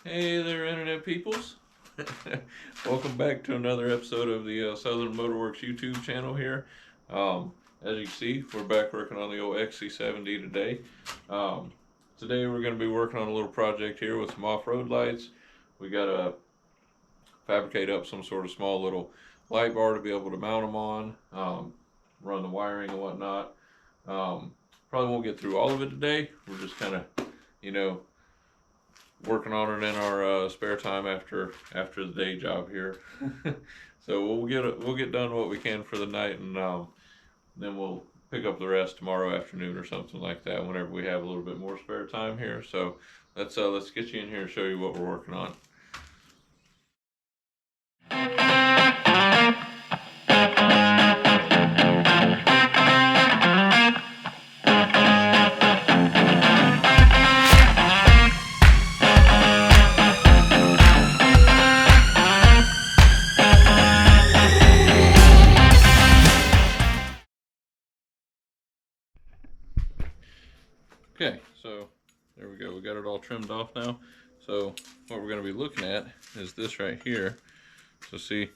Hey there, internet peoples. Welcome back to another episode of the Southern Motorworks YouTube channel here. As you can see, we're back working on the old XC70 today. Today we're going to be working on a little project here with some off-road lights. We got to fabricate up some sort of small little light bar to be able to mount them on, run the wiring and whatnot. Probably won't get through all of it today. We're just kind of, working on it in our spare time after the day job here. So we'll get done what we can for the night, and then we'll pick up the rest tomorrow afternoon or something like that whenever we have a little bit more spare time here. So let's get you in here and show you what we're working on. Okay, so there we go. We got it all trimmed off now. So what we're going to be looking at is this right here. So see,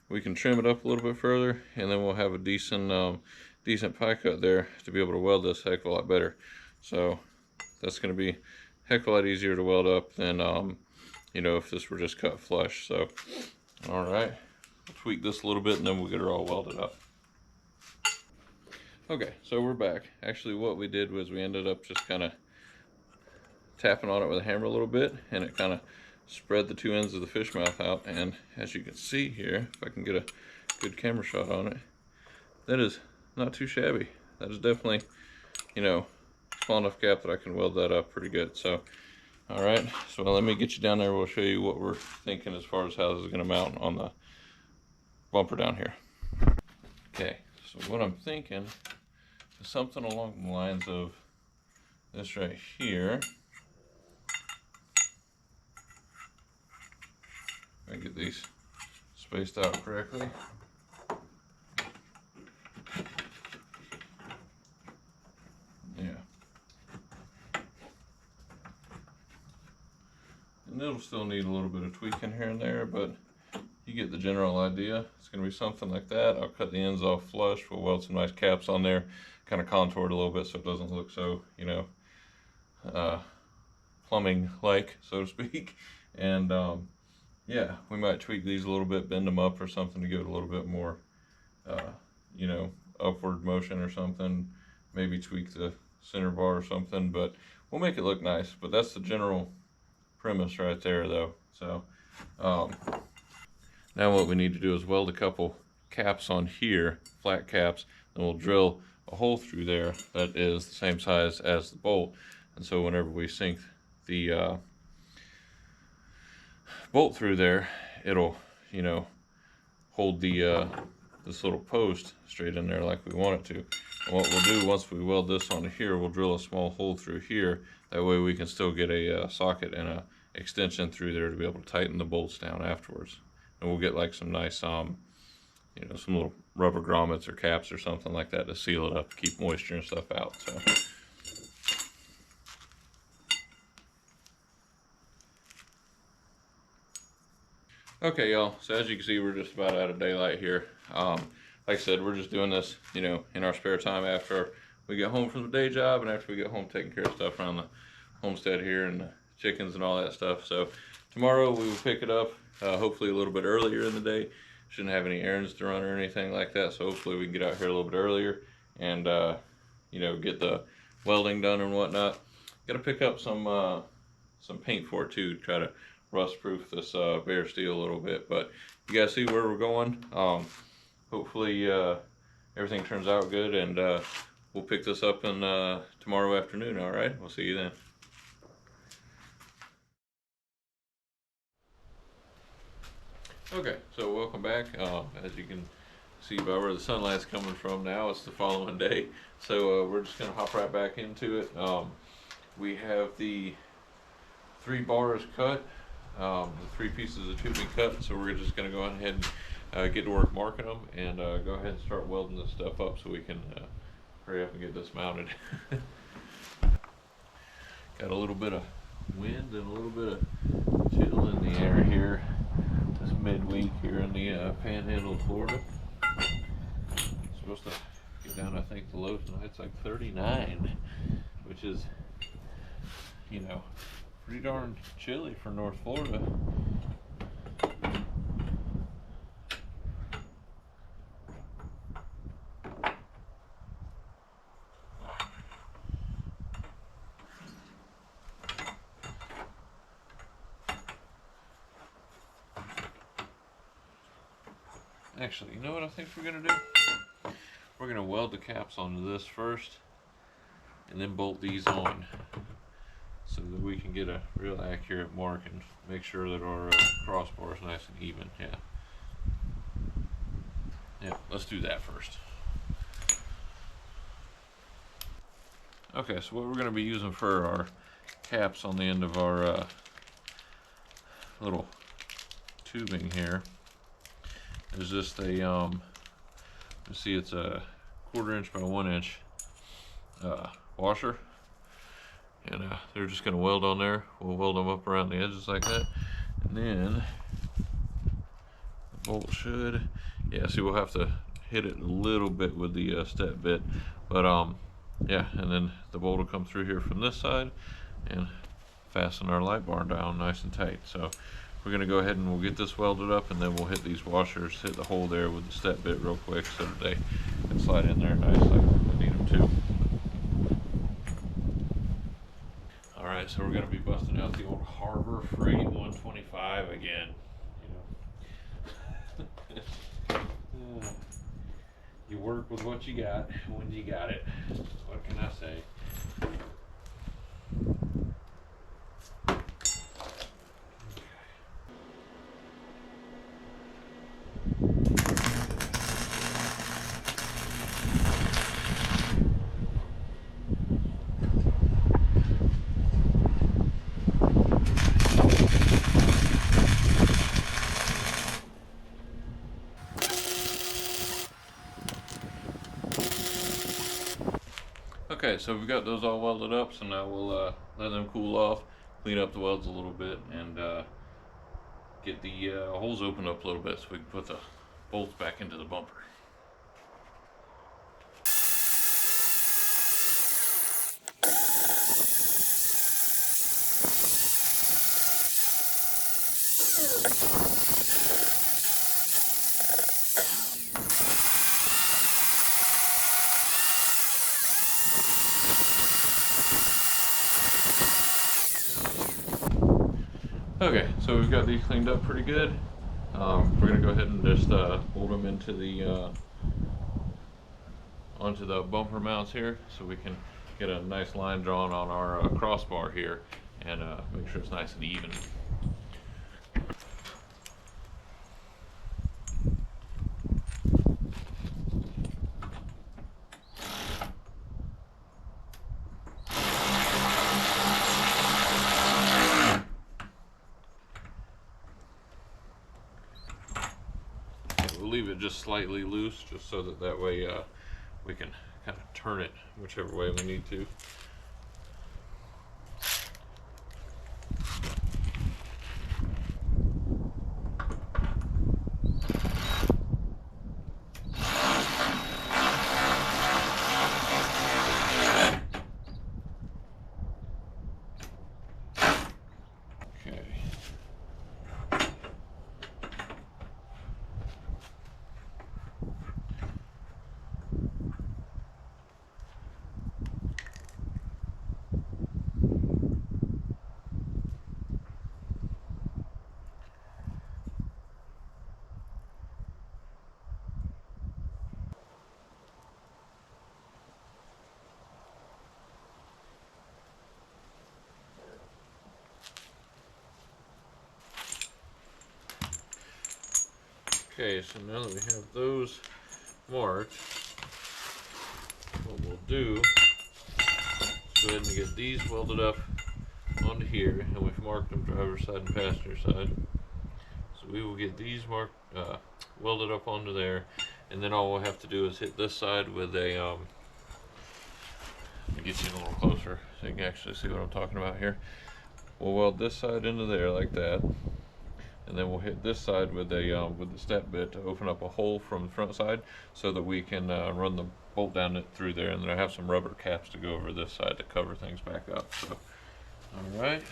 we can trim it up a little bit further, and then we'll have a decent pie cut there to be able to weld this a heck of a lot better. So that's going to be a heck of a lot easier to weld up than if this were just cut flush. So all right, we'll tweak this a little bit, and then we'll get her all welded up. Okay, so we're back. Actually, what we did was we ended up just kind of tapping on it with a hammer a little bit, and it kind of spread the two ends of the fish mouth out. And as you can see here, if I can get a good camera shot on it, that is not too shabby. That is definitely, small enough gap that I can weld that up pretty good. So, all right, so let me get you down there. We'll show you what we're thinking as far as how this is going to mount on the bumper down here. Okay, so what I'm thinking is something along the lines of this right here. If I get these spaced out correctly. Yeah. And it'll still need a little bit of tweaking here and there, but you get the general idea. It's going to be something like that. I'll cut the ends off flush. We'll weld some nice caps on there, kind of contour it a little bit so it doesn't look so, plumbing-like, so to speak. And yeah, we might tweak these a little bit, bend them up or something to give it a little bit more, upward motion or something. Maybe tweak the center bar or something, but we'll make it look nice. But that's the general premise right there, though. So now what we need to do is weld a couple caps on here, flat caps, and we'll drill a hole through there that is the same size as the bolt. And so whenever we sink the bolt through there, it'll, hold the this little post straight in there like we want it to. And what we'll do once we weld this on here, we'll drill a small hole through here. That way we can still get a socket and a extension through there to be able to tighten the bolts down afterwards. And we'll get like some nice, some little rubber grommets or caps or something like that to seal it up, to keep moisture and stuff out. So. Okay, y'all. So as you can see, we're just about out of daylight here. Like I said, we're just doing this, in our spare time after we get home from the day job and after we get home taking care of stuff around the homestead here and the chickens and all that stuff. So tomorrow we will pick it up, hopefully a little bit earlier in the day. Shouldn't have any errands to run or anything like that, so hopefully we can get out here a little bit earlier and get the welding done and whatnot. Got to pick up some paint for it too, to try to rust proof this bare steel a little bit. But you guys see where we're going. Hopefully everything turns out good, and we'll pick this up in tomorrow afternoon. All right, we'll see you then. Okay, so welcome back. As you can see by where the sunlight's coming from now, it's the following day. So we're just going to hop right back into it. We have the 3 bars cut, the 3 pieces of tubing cut, so we're just going to go ahead and get to work marking them and go ahead and start welding this stuff up so we can hurry up and get this mounted. Got a little bit of wind and a little bit of chill in the air here this midweek here in the panhandle of Florida. It's supposed to get down, I think the low tonight's like 39, which is, you know, pretty darn chilly for North Florida. Actually, you know what I think we're gonna do? We're gonna weld the caps onto this first and then bolt these on so that we can get a real accurate mark and make sure that our crossbar is nice and even. Yeah, let's do that first. Okay, so what we're gonna be using for our caps on the end of our little tubing here is just a you see it's a 1/4 inch by 1 inch washer, and they're just going to weld on there. We'll weld them up around the edges like that, and then the bolt should, yeah, see, we'll have to hit it a little bit with the step bit, but yeah, and then the bolt will come through here from this side and fasten our light bar down nice and tight. So we're going to go ahead and we'll get this welded up, and then we'll hit these washers, hit the hole there with the step bit real quick so that they can slide in there nice like we need them to. Alright, so we're going to be busting out the old Harbor Freight 125 again. You know, you work with what you got when you got it. What can I say? Okay, so we've got those all welded up, so now we'll let them cool off, clean up the welds a little bit, and get the holes opened up a little bit so we can put the bolts back into the bumper. Okay, so we've got these cleaned up pretty good. We're gonna go ahead and just bolt them into the onto the bumper mounts here, so we can get a nice line drawn on our crossbar here, and make sure it's nice and even. We'll leave it just slightly loose, just so that way we can kind of turn it whichever way we need to. Okay, so now that we have those marked, what we'll do is go ahead and get these welded up onto here, and we've marked them driver's side and passenger side. So we will get these marked, welded up onto there, and then all we'll have to do is hit this side with a, let me get you a little closer so you can actually see what I'm talking about here. we'll weld this side into there like that, and then we'll hit this side with the step bit to open up a hole from the front side so that we can run the bolt down it through there. And then I have some rubber caps to go over this side to cover things back up. So, all right.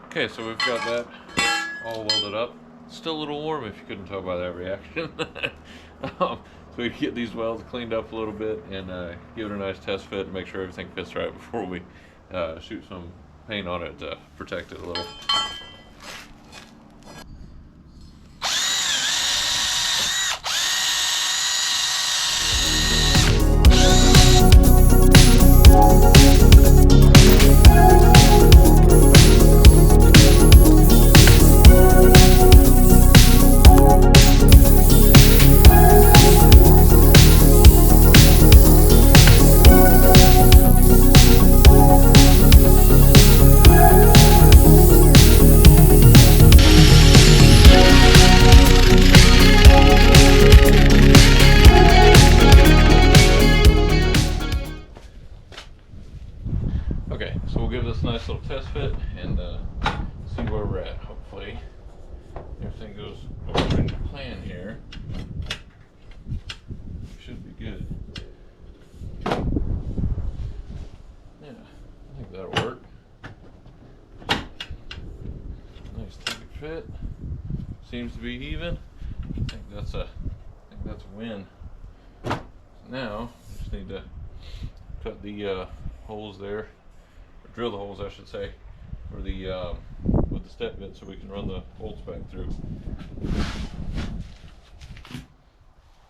Okay, so we've got that all welded up. Still a little warm if you couldn't tell by that reaction. So we get these welds cleaned up a little bit and give it a nice test fit and make sure everything fits right before we shoot some paint on it to protect it a little. Okay, so we'll give this a nice little test fit and see where we're at. Hopefully everything goes according to plan here. Should be good. Yeah, I think that'll work. Nice tight fit. Seems to be even. I think that's a win. So now we just need to cut the holes there. Drill the holes, I should say, for the with the step bit, so we can run the bolts back through.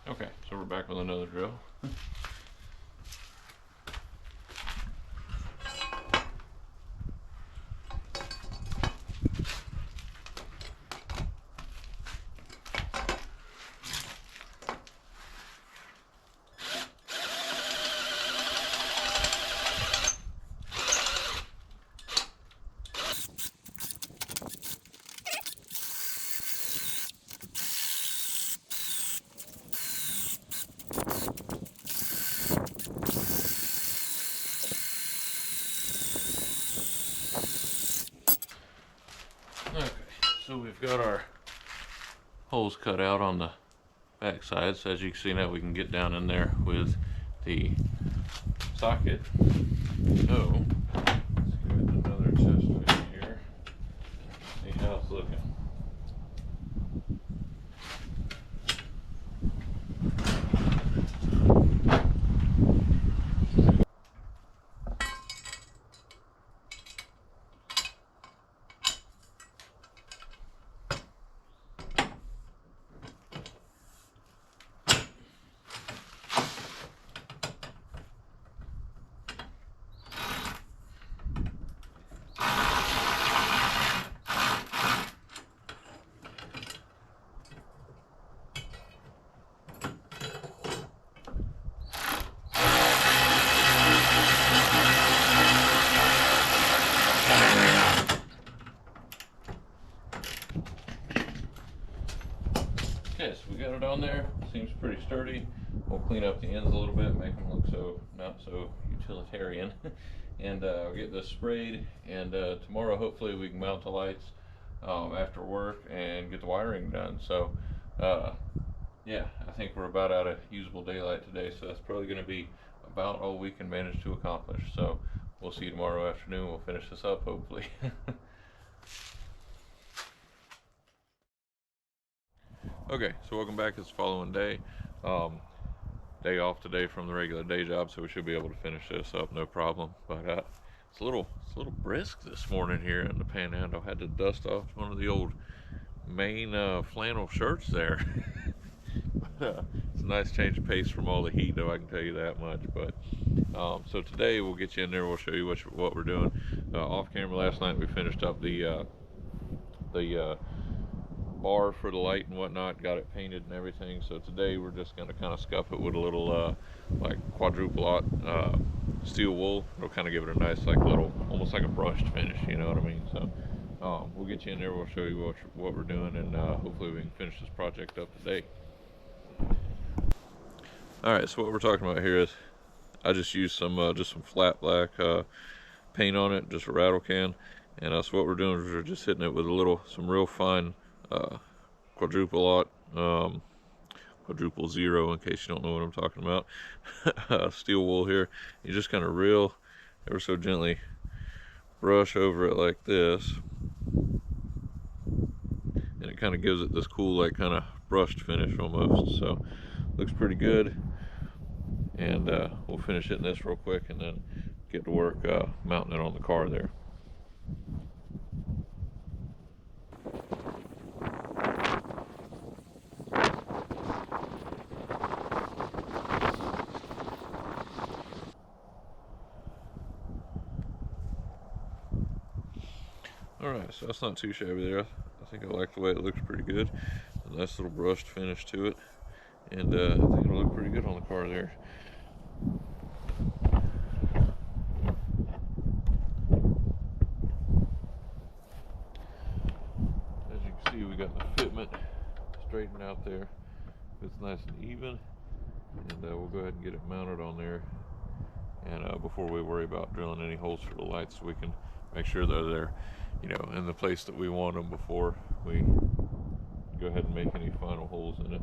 Okay, so we're back with another drill. Okay, so we've got our holes cut out on the back side, so as you can see now we can get down in there with the socket. So let's give it another test fit here, see how it's looking. Okay, so we got it on there. Seems pretty sturdy. We'll clean up the ends a little bit, make them look so not so utilitarian, and I'll get this sprayed, and tomorrow hopefully we can mount the lights after work and get the wiring done. So yeah, I think we're about out of usable daylight today, so that's probably going to be about all we can manage to accomplish. So we'll see you tomorrow afternoon. We'll finish this up hopefully. Okay, so welcome back. It's the following day. Day off today from the regular day job, so we should be able to finish this up, no problem. But it's a little brisk this morning here in the Panhandle. Had to dust off one of the old Maine flannel shirts there. But it's a nice change of pace from all the heat, though, I can tell you that much. But so today we'll get you in there. We'll show you what we're doing. Off camera last night we finished up the bar for the light and whatnot, got it painted and everything. So today we're just going to kind of scuff it with a little like quadruple steel wool. It'll kind of give it a nice, like, little, almost like a brushed finish, you know what I mean? So we'll get you in there. We'll show you what we're doing, and hopefully we can finish this project up today. All right, so what we're talking about here is I just used some flat black paint on it, just a rattle can. And so what we're doing is we're just hitting it with some real fine quadruple zero, in case you don't know what I'm talking about. Steel wool here. You just kind of ever so gently brush over it like this, and it kind of gives it this cool, like, kind of brushed finish almost. So looks pretty good, and we'll finish hitting this real quick and then get to work mounting it on the car there. Alright, so that's not too shabby there. I think I like the way it looks, pretty good. A nice little brushed finish to it. And I think it'll look pretty good on the car there. As you can see, we got the fitment straightened out there. It's nice and even. And we'll go ahead and get it mounted on there. And before we worry about drilling any holes for the lights, we can make sure that they're, in the place that we want them before we go ahead and make any final holes in it.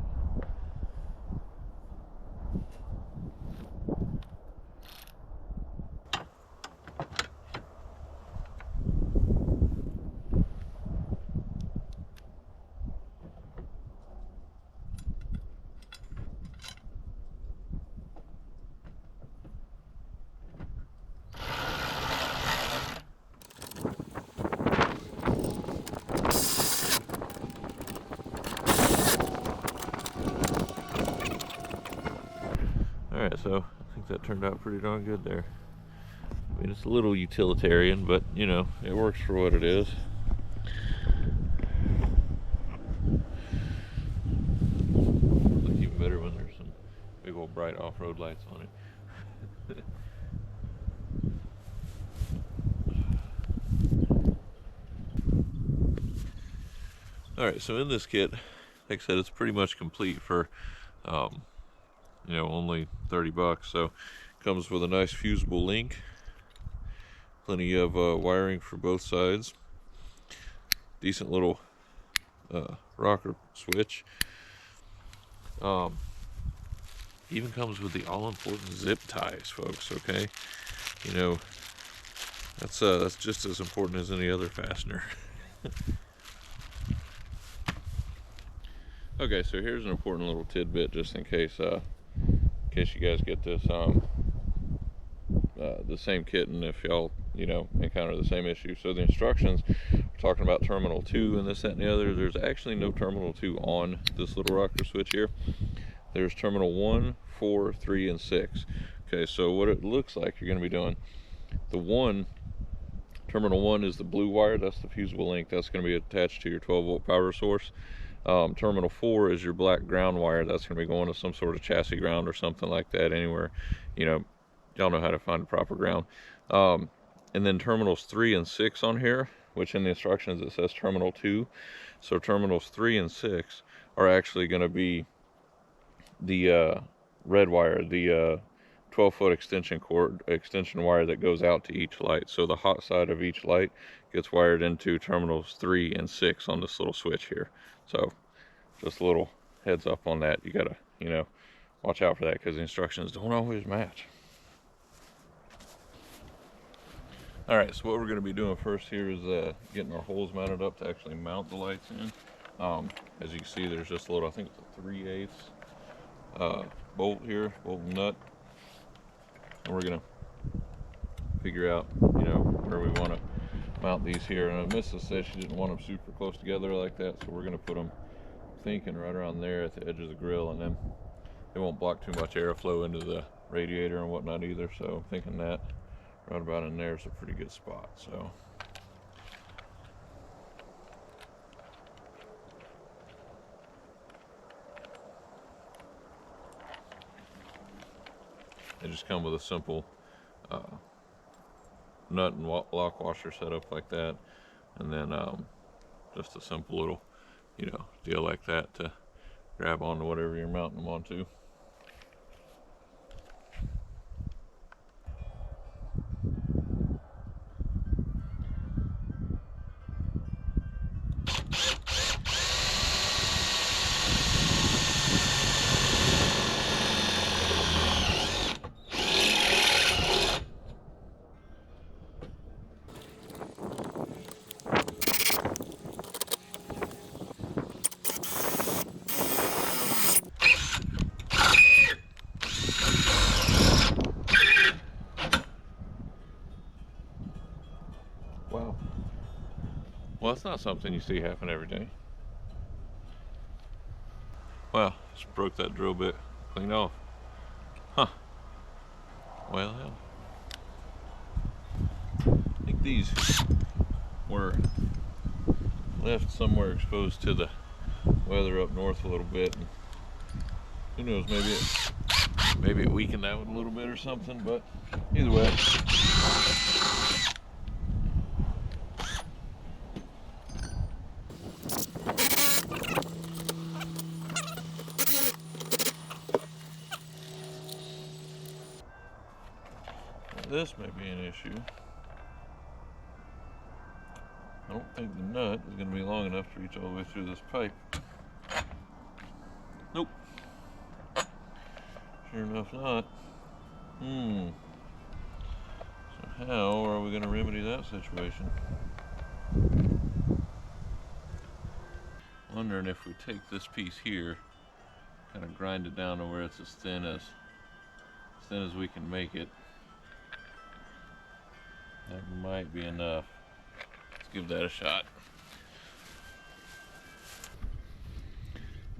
Alright, so I think that turned out pretty darn good there. I mean, it's a little utilitarian, but, it works for what it is. Looks even better when there's some big old bright off-road lights on it. Alright, so in this kit, like I said, it's pretty much complete for only $30. So comes with a nice fusible link, plenty of wiring for both sides, decent little rocker switch. Even comes with the all-important zip ties, folks. Okay, that's just as important as any other fastener. Okay, so here's an important little tidbit, just in case you guys get this the same kit, and if y'all encounter the same issue. So the instructions are talking about terminal 2 and this, that, and the other. There's actually no terminal 2 on this little rocker switch here. There's terminal 1, 4, 3, and 6. Okay, so what it looks like you're going to be doing, terminal 1 is the blue wire. That's the fusible link. That's going to be attached to your 12-volt power source. Terminal 4 is your black ground wire. That's going to be going to some sort of chassis ground or something like that, anywhere. Y'all know how to find the proper ground. And then terminals 3 and 6 on here, which in the instructions it says terminal 2. So terminals 3 and 6 are actually going to be the red wire, the 12-foot extension wire that goes out to each light. So the hot side of each light gets wired into terminals 3 and 6 on this little switch here. So just a little heads up on that. You gotta, you know, watch out for that because the instructions don't always match. All right, so what we're going to be doing first here is getting our holes mounted up to actually mount the lights in. As you can see, there's just a little, I think it's a 3/8 bolt here, bolt and nut. And we're going to figure out, you know, where we want to mount these here. And Mrs. said she didn't want them super close together like that, so we're going to put them, thinking, right around there at the edge of the grill, and then it won't block too much airflow into the radiator and whatnot either. So I'm thinking that right about in there is a pretty good spot. So they just come with a simple nut and lock washer setup like that, and then just a simple little, you know, deal like that to grab onto whatever you're mounting them onto. Wow. Well, that's not something you see happen every day. Wow, just broke that drill bit clean off. Huh. Well, hell. I think these were left somewhere exposed to the weather up north a little bit. And who knows, maybe it weakened out a little bit or something, but either way. This may be an issue. I don't think the nut is going to be long enough to reach all the way through this pipe. Nope. Sure enough not. So how are we going to remedy that situation? Wondering if we take this piece here, kind of grind it down to where it's as thin as we can make it. That might be enough. Let's give that a shot.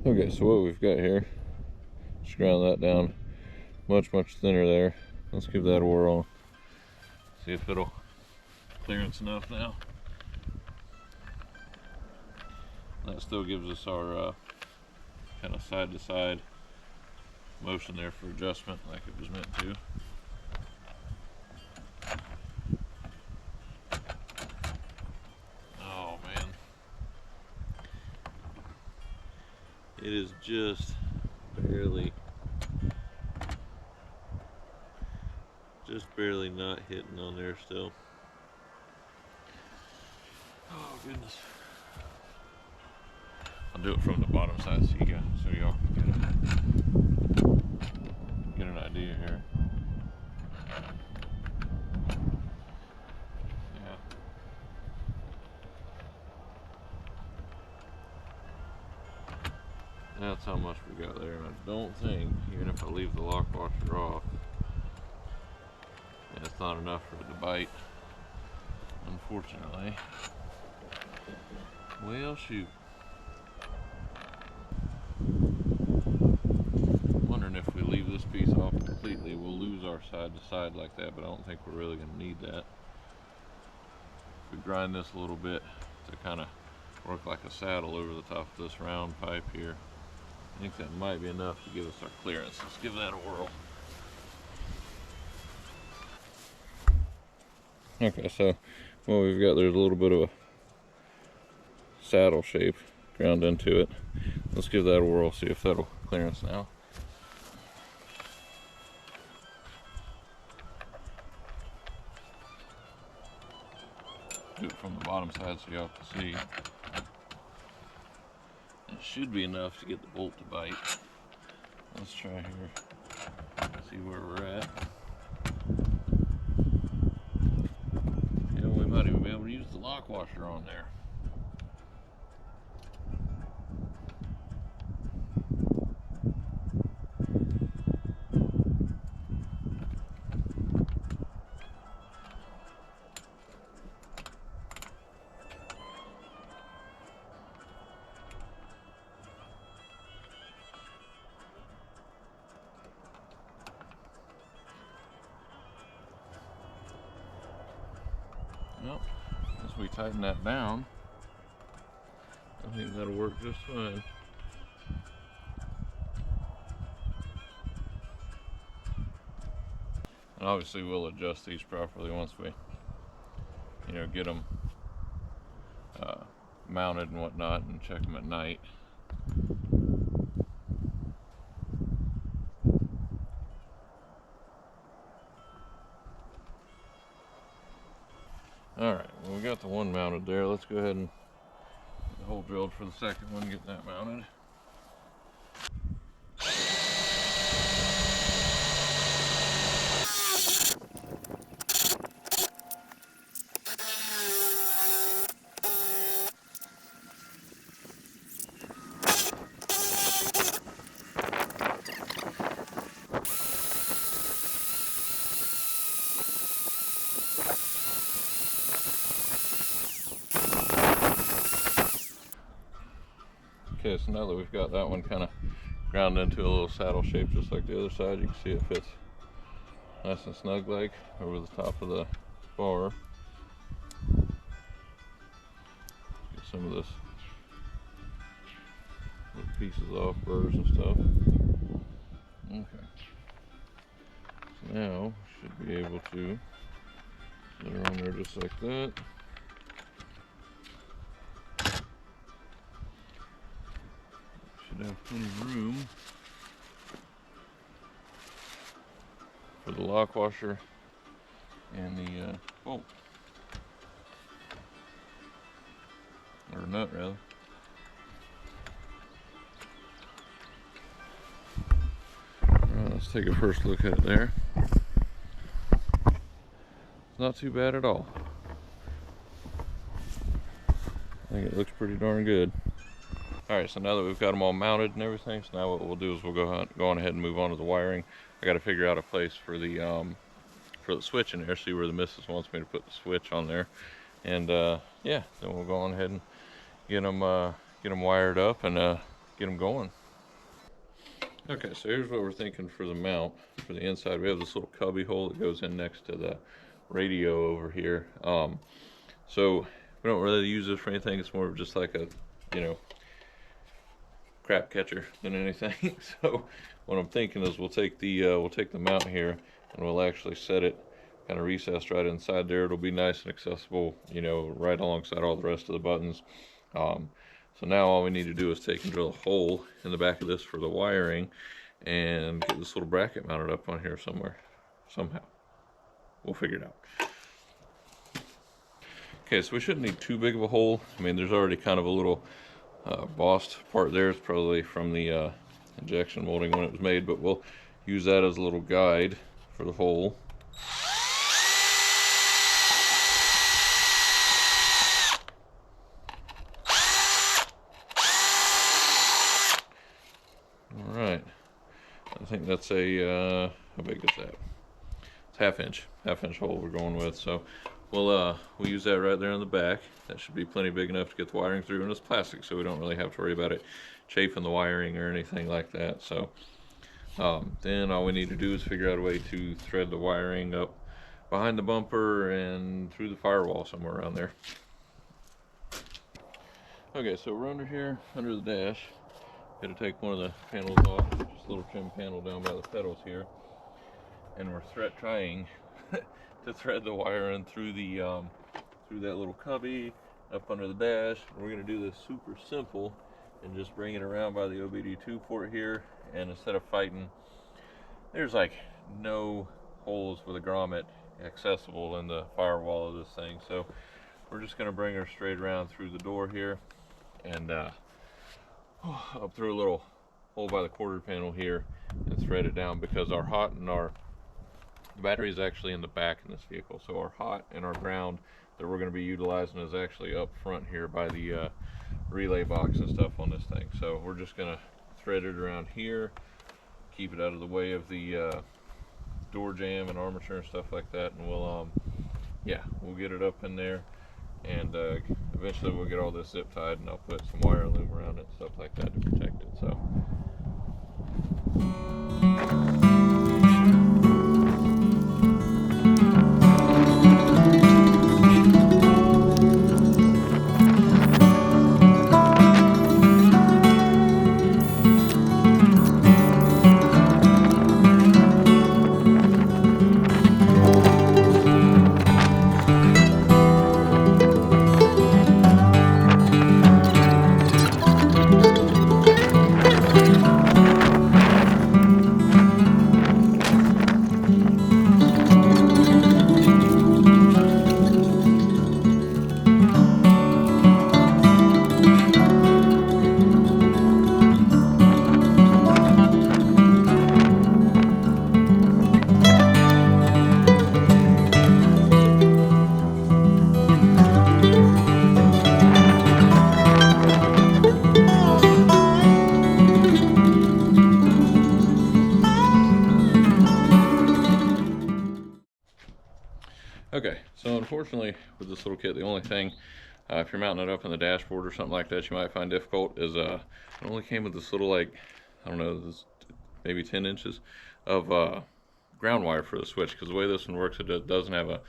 Okay, so what we've got here, just ground that down much thinner there. Let's give that a whirl. See if it'll clearance enough now. That still gives us our kind of side to side motion there for adjustment like it was meant to. It is just barely not hitting on there still. Oh goodness. I'll do it from the bottom side so y'all can get an idea here. That's how much we got there, and I don't think, even if I leave the lock washer off, it's not enough for it to bite, unfortunately. Well, shoot. I'm wondering if we leave this piece off completely, we'll lose our side to side like that, but I don't think we're really going to need that. If we grind this a little bit to kind of work like a saddle over the top of this round pipe here, I think that might be enough to give us our clearance. Let's give that a whirl. Okay, so what we've got, there's a little bit of a saddle shape ground into it. Let's give that a whirl, see if that'll clearance now. Do it from the bottom side so y'all can see. It should be enough to get the bolt to bite. Let's try here, see where we're at. Yeah, we might even be able to use the lock washer on there. Well, as we tighten that down, I think that'll work just fine. And obviously we'll adjust these properly once we, get them mounted and whatnot, and check them at night. Alright, well, we got the one mounted there. Let's go ahead and get the hole drilled for the second one, get that mounted. Okay, so now that we've got that one kind of ground into a little saddle shape just like the other side, you can see it fits nice and snug like over the top of the bar. Get some of this little pieces off, burrs and stuff. Okay, so now we should be able to get her on there just like that. Should have plenty of room for the lock washer and the bolt, or nut rather. Alright, let's take a first look at it there. It's not too bad at all. I think it looks pretty darn good. Alright, so now that we've got them all mounted and everything, so now what we'll do is we'll go on ahead and move on to the wiring. I got to figure out a place for the switch in there, see where the missus wants me to put the switch on there. And yeah, then we'll go on ahead and get them wired up and get them going. Okay, so here's what we're thinking for the mount. For the inside, we have this little cubby hole that goes in next to the radio over here. So we don't really use this for anything. It's more of just like a, crap catcher than anything. So what I'm thinking is we'll take the mount here and we'll actually set it kind of recessed right inside there. It'll be nice and accessible, right alongside all the rest of the buttons. So now all we need to do is take and drill a hole in the back of this for the wiring and get this little bracket mounted up on here somehow. We'll figure it out. Okay, so we shouldn't need too big of a hole. I mean, there's already kind of a little bossed part there. It's probably from the injection molding when it was made, but we'll use that as a little guide for the hole. All right, I think that's a how big is that? It's half inch hole we're going with. So we'll use that right there on the back. That should be plenty big enough to get the wiring through, and it's plastic, so we don't really have to worry about it chafing the wiring or anything like that. So then all we need to do is figure out a way to thread the wiring up behind the bumper and through the firewall somewhere around there. Okay, so we're under here, under the dash. Got to take one of the panels off, just a little trim panel down by the pedals here, and we're trying to thread the wire in through the through that little cubby up under the dash. We're going to do this super simple and just bring it around by the OBD2 port here, and instead of fighting, there's like no holes with a grommet accessible in the firewall of this thing, so we're just going to bring her straight around through the door here and up through a little hole by the quarter panel here and thread it down, because our hot and the battery is actually in the back in this vehicle. So our hot and our ground that we're going to be utilizing is actually up front here by the relay box and stuff on this thing. So we're just going to thread it around here, keep it out of the way of the door jamb and armature and stuff like that, and we'll get it up in there, and eventually we'll get all this zip tied, and I'll put some wire loom around it and stuff like that to protect it. So okay, so unfortunately with this little kit, the only thing, if you're mounting it up in the dashboard or something like that, you might find difficult is it only came with this little, like, I don't know, this maybe 10 inches of ground wire for the switch, because the way this one works, it doesn't have a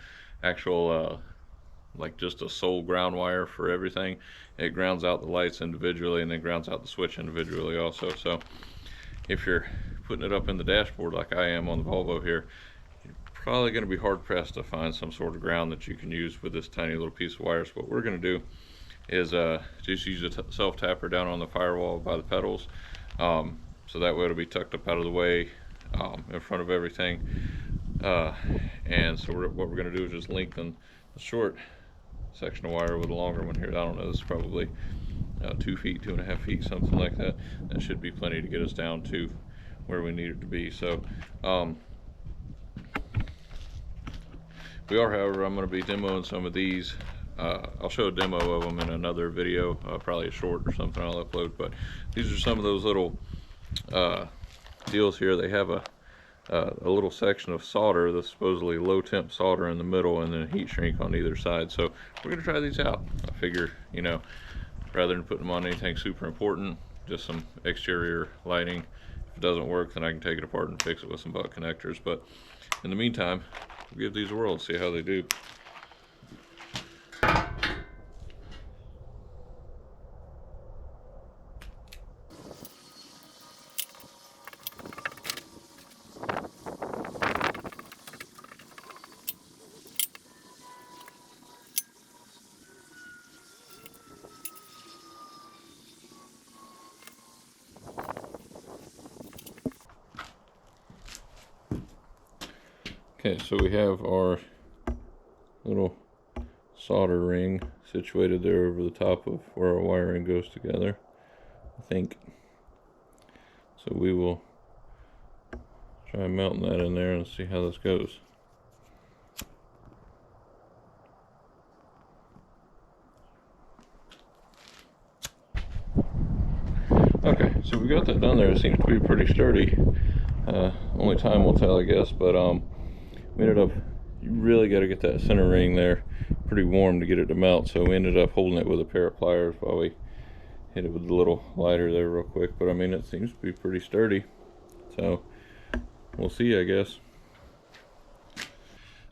actual like just a sole ground wire for everything. It grounds out the lights individually and then grounds out the switch individually also. So if you're putting it up in the dashboard like I am on the Volvo here, probably going to be hard pressed to find some sort of ground that you can use with this tiny little piece of wire. So what we're going to do is just use a self tapper down on the firewall by the pedals, so that way it'll be tucked up out of the way in front of everything. And so what we're going to do is just lengthen the short section of wire with a longer one here. I don't know, this is probably 2 feet, 2.5 feet, something like that. That should be plenty to get us down to where we need it to be. So we are, however, I'm going to be demoing some of these. I'll show a demo of them in another video, probably a short or something I'll upload. But these are some of those little deals here. They have a little section of solder, the supposedly low temp solder in the middle, and then a heat shrink on either side. So we're going to try these out. I figure, you know, rather than putting them on anything super important, just some exterior lighting. If it doesn't work, then I can take it apart and fix it with some butt connectors. But in the meantime, we'll give these a whirl, see how they do. Okay, so we have our little solder ring situated there over the top of where our wiring goes together, I think. So we will try mounting that in there and see how this goes. Okay, so we got that done there. It seems to be pretty sturdy. Only time will tell, I guess, but we ended up, you really got to get that center ring there pretty warm to get it to melt, so we ended up holding it with a pair of pliers while we hit it with the little lighter there real quick. But I mean, it seems to be pretty sturdy, so we'll see, I guess.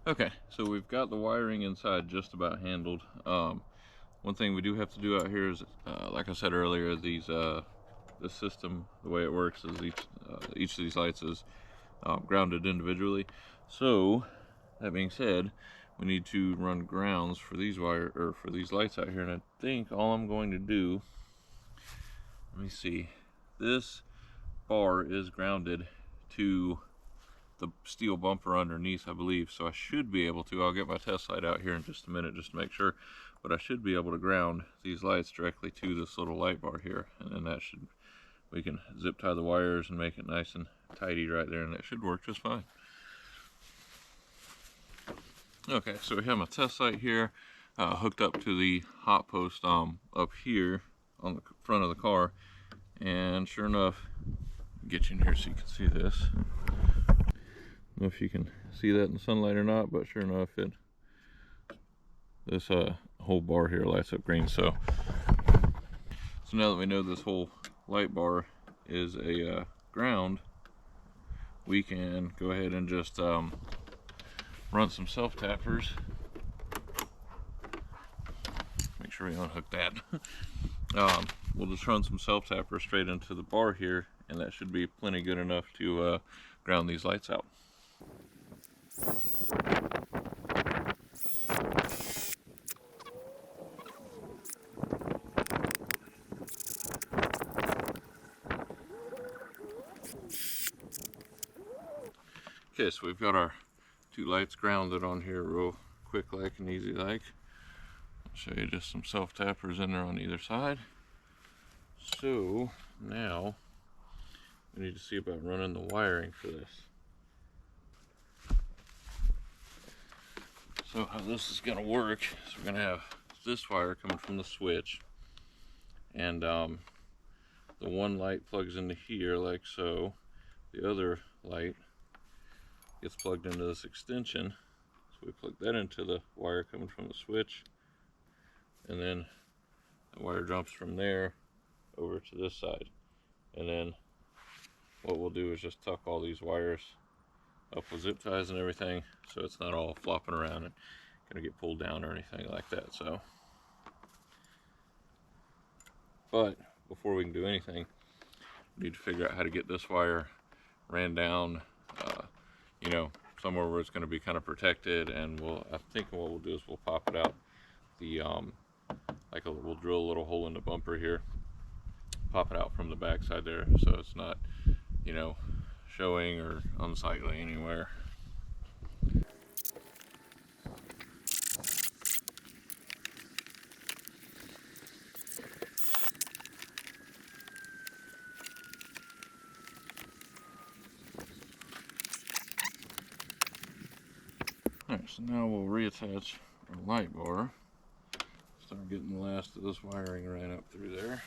Okay, so we've got the wiring inside just about handled. One thing we do have to do out here is, like I said earlier, these this system, the way it works is each of these lights is grounded individually. So that being said, we need to run grounds for these for these lights out here, and I think all I'm going to do, let me see, this bar is grounded to the steel bumper underneath, I believe, so I should be able to. I'll get my test light out here in just a minute just to make sure, but I should be able to ground these lights directly to this little light bar here, and then that should, we can zip tie the wires and make it nice and tidy right there, and that should work just fine. Okay, so we have my test light here hooked up to the hot post up here on the front of the car, and sure enough, get you in here so you can see this. I don't know if you can see that in the sunlight or not, but sure enough, this whole bar here lights up green. So now that we know this whole light bar is a ground, we can go ahead and just run some self tappers. Make sure we unhook that. We'll just run some self tappers straight into the bar here, and that should be plenty good enough to ground these lights out. Okay, so we've got our two lights grounded on here real quick like and easy like. I'll show you just some self tappers in there on either side. So now we need to see about running the wiring for this. So how this is going to work is we're going to have this wire coming from the switch, and the one light plugs into here like so. The other light gets plugged into this extension, so we plug that into the wire coming from the switch, and then the wire jumps from there over to this side. And then what we'll do is just tuck all these wires up with zip ties and everything, so it's not all flopping around and gonna get pulled down or anything like that. So, but before we can do anything, we need to figure out how to get this wire ran down, you know, somewhere where it's going to be kind of protected. And I think what we'll do is we'll pop it out the we'll drill a little hole in the bumper here, pop it out from the back side there, so it's not, you know, showing or unsightly anywhere. Alright, so now we'll reattach our light bar. Start getting the last of this wiring ran up through there.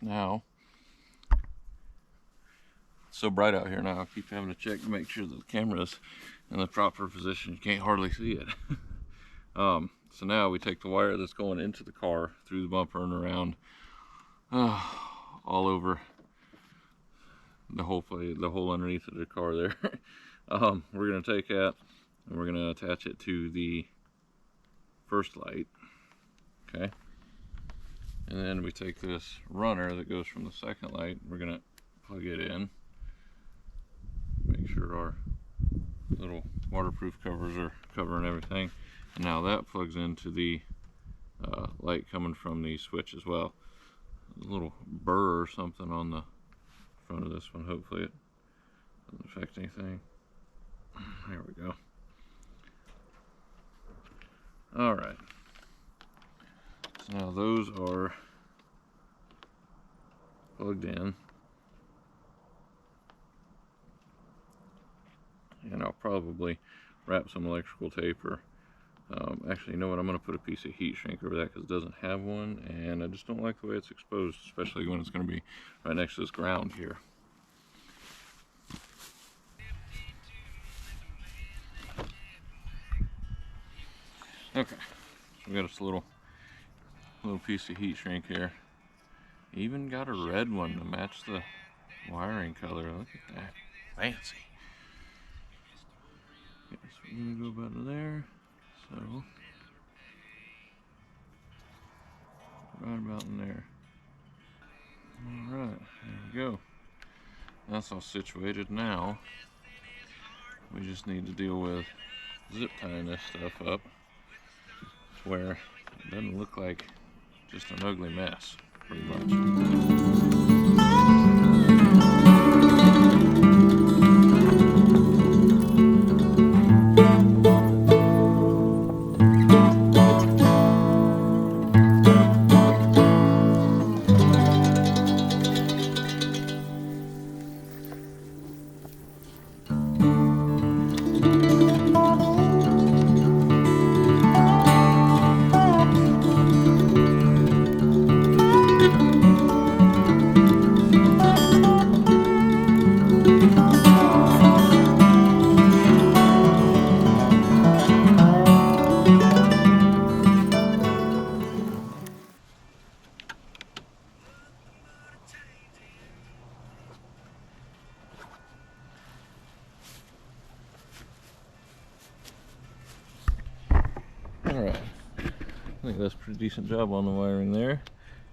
Now, it's so bright out here now, I keep having to check to make sure that the camera's in the proper position. You can't hardly see it. So now we take the wire that's going into the car through the bumper and around all over the whole place, the hole underneath of the car there. We're going to take that and we're going to attach it to the first light. Okay. And then we take this runner that goes from the second light, we're going to plug it in. Make sure our little waterproof covers are covering everything. And now that plugs into the light coming from the switch as well. There's a little burr or something on the front of this one. Hopefully it doesn't affect anything. There we go. Alright. So now those are plugged in, and I'll probably wrap some electrical tape, or actually, you know what, I'm going to put a piece of heat shrink over that because it doesn't have one, and I just don't like the way it's exposed, especially when it's going to be right next to this ground here. Okay, so we got this little piece of heat shrink here. Even got a red one to match the wiring color. Look at that, fancy. Okay, so we're gonna go about there. So right about in there. Alright, there we go. That's all situated now. We just need to deal with zip tying this stuff up to where it doesn't look like just an ugly mess, pretty much. Alright, I think that's a pretty decent job on the wiring there.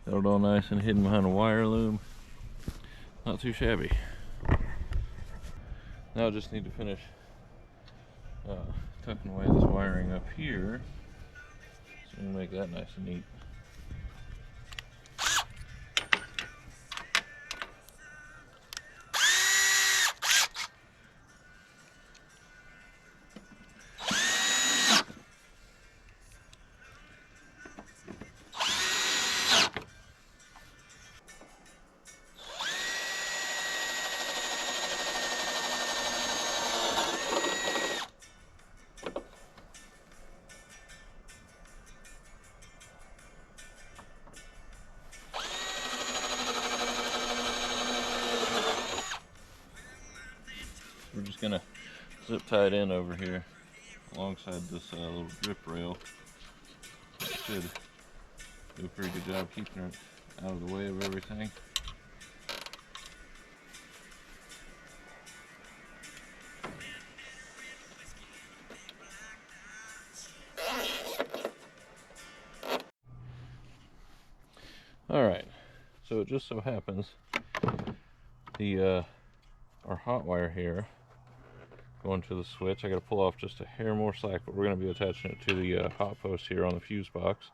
Got it all nice and hidden behind a wire loom. Not too shabby. Now I just need to finish tucking away this wiring up here, so we can make that nice and neat. We're just gonna zip tie it in over here alongside this little drip rail. It should do a pretty good job keeping it out of the way of everything. Alright, so it just so happens the our hot wire here going to the switch, I got to pull off just a hair more slack, but we're going to be attaching it to the hot post here on the fuse box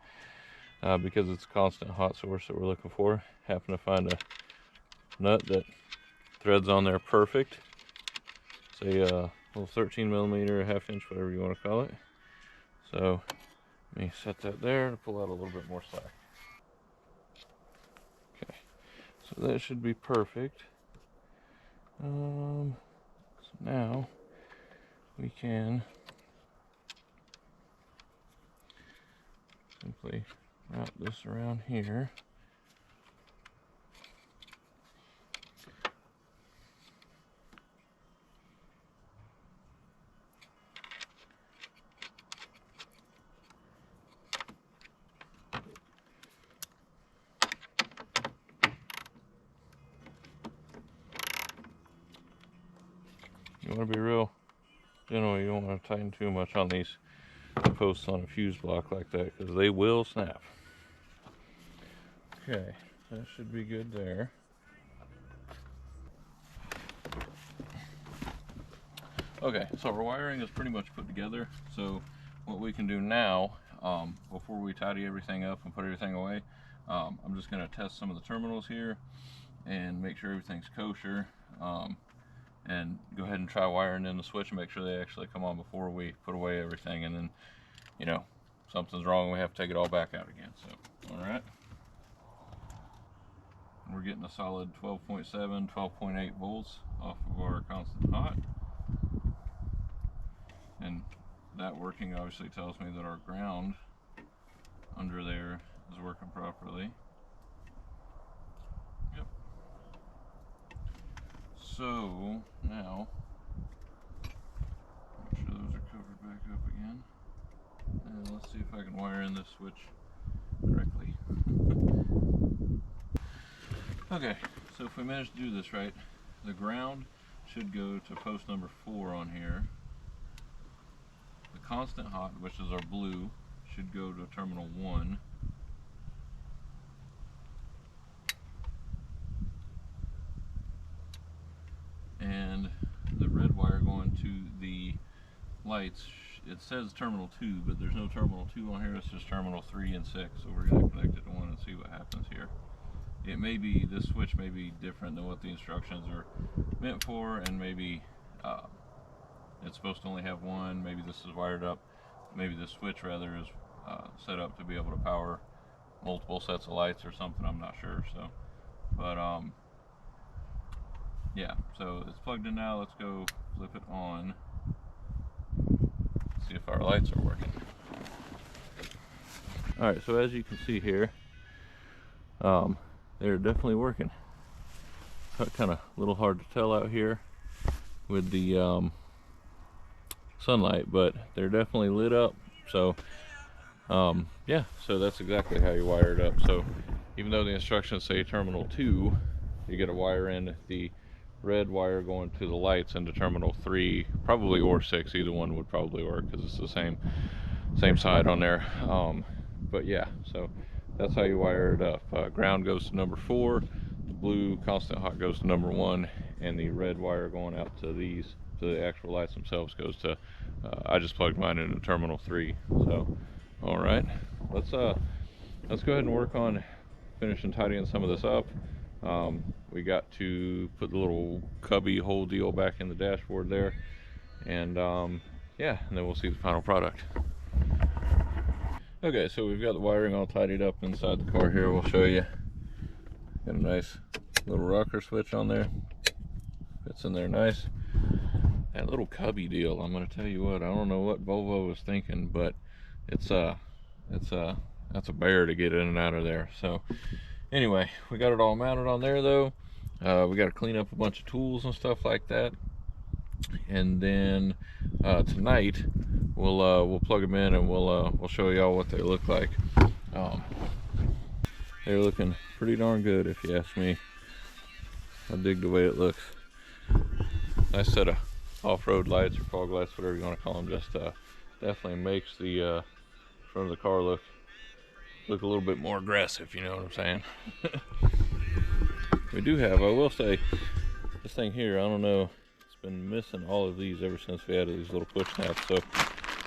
because it's a constant hot source that we're looking for. Happen to find a nut that threads on there perfect. It's a little 13 millimeter, a half inch, whatever you want to call it. So let me set that there to pull out a little bit more slack. Okay, so that should be perfect. So now we can simply wrap this around here. You want to be real general, you don't want to tighten too much on these posts on a fuse block like that because they will snap. Okay, that should be good there. Okay, so our wiring is pretty much put together. So what we can do now, before we tidy everything up and put everything away, I'm just going to test some of the terminals here and make sure everything's kosher. And go ahead and try wiring in the switch and make sure they actually come on before we put away everything, and then, you know, something's wrong, we have to take it all back out again. So, all right. We're getting a solid 12.7, 12.8 volts off of our constant hot. And that working obviously tells me that our ground under there is working properly. Yep. So now, make sure those are covered back up again. And let's see if I can wire in this switch correctly. Okay, so if we manage to do this right, the ground should go to post number 4 on here. The constant hot, which is our blue, should go to terminal 1. and the red wire going to the lights. It says terminal 2, but there's no terminal 2 on here. It's just terminal 3 and 6. So we're going to connect it to one and see what happens here. It may be, this switch may be different than what the instructions are meant for, and maybe it's supposed to only have one. Maybe this is wired up. Maybe the switch rather is set up to be able to power multiple sets of lights or something. I'm not sure. So, but yeah. So it's plugged in now. Let's go flip it on. See if our lights are working. All right. So as you can see here, they're definitely working. Kind of a little hard to tell out here with the sunlight, but they're definitely lit up. So yeah, so that's exactly how you wire it up. So even though the instructions say terminal 2, you get a wire in the red wire going to the lights into terminal 3, probably, or 6. Either one would probably work because it's the same side on there. But yeah, so that's how you wire it up. Ground goes to number 4, the blue constant hot goes to number 1, and the red wire going out to these, to the actual lights themselves, goes to I just plugged mine into terminal 3. So all right, let's go ahead and work on finishing tidying some of this up. We got to put the little cubby hole deal back in the dashboard there, and yeah, and then we'll see the final product. Okay, so we've got the wiring all tidied up inside the car here. We'll show you. Got a nice little rocker switch on there. Fits in there nice. That little cubby deal, I'm gonna tell you what, I don't know what Volvo was thinking, but that's a bear to get in and out of there. So anyway, we got it all mounted on there though. We got to clean up a bunch of tools and stuff like that, and then tonight we'll plug them in and we'll show y'all what they look like. They're looking pretty darn good if you ask me. I dig the way it looks. Nice set of off-road lights or fog lights, whatever you want to call them. Just definitely makes the front of the car look a little bit more aggressive, you know what I'm saying. We do have, I will say, this thing here, I don't know, it's been missing all of these ever since we added these little push snaps. So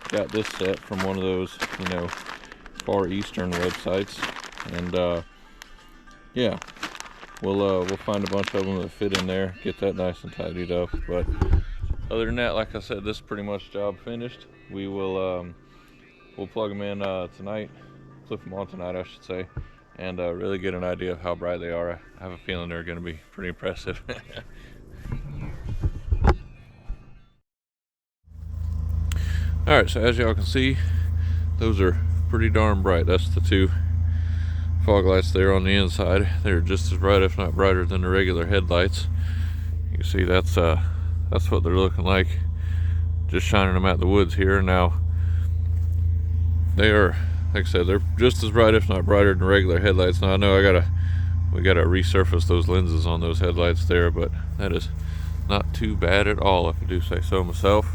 got this set from one of those, you know, Far Eastern websites, and yeah, we'll find a bunch of them that fit in there, get that nice and tidied up. But other than that, like I said, this is pretty much job finished. We will we'll plug them in tonight, flip them on tonight I should say, and really get an idea of how bright they are. I have a feeling they're going to be pretty impressive. Alright, so as y'all can see, those are pretty darn bright. That's the two fog lights there on the inside. They're just as bright, if not brighter, than the regular headlights. You can see that's what they're looking like, just shining them out in the woods here. Now they are, like I said, they're just as bright, if not brighter, than regular headlights. Now I know we gotta resurface those lenses on those headlights there, but that is not too bad at all, if I do say so myself.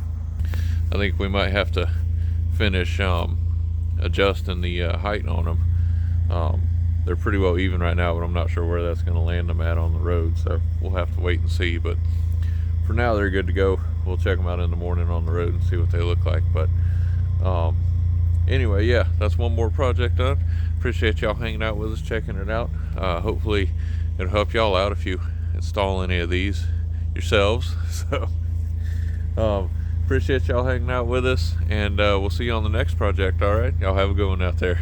I think we might have to finish adjusting the height on them. They're pretty well even right now, but I'm not sure where that's going to land them at on the road, so we'll have to wait and see. But for now, they're good to go. We'll check them out in the morning on the road and see what they look like. But anyway, yeah, that's one more project done. Appreciate y'all hanging out with us, checking it out. Hopefully it'll help y'all out if you install any of these yourselves. So appreciate y'all hanging out with us, and we'll see you on the next project. All right, y'all have a good one out there.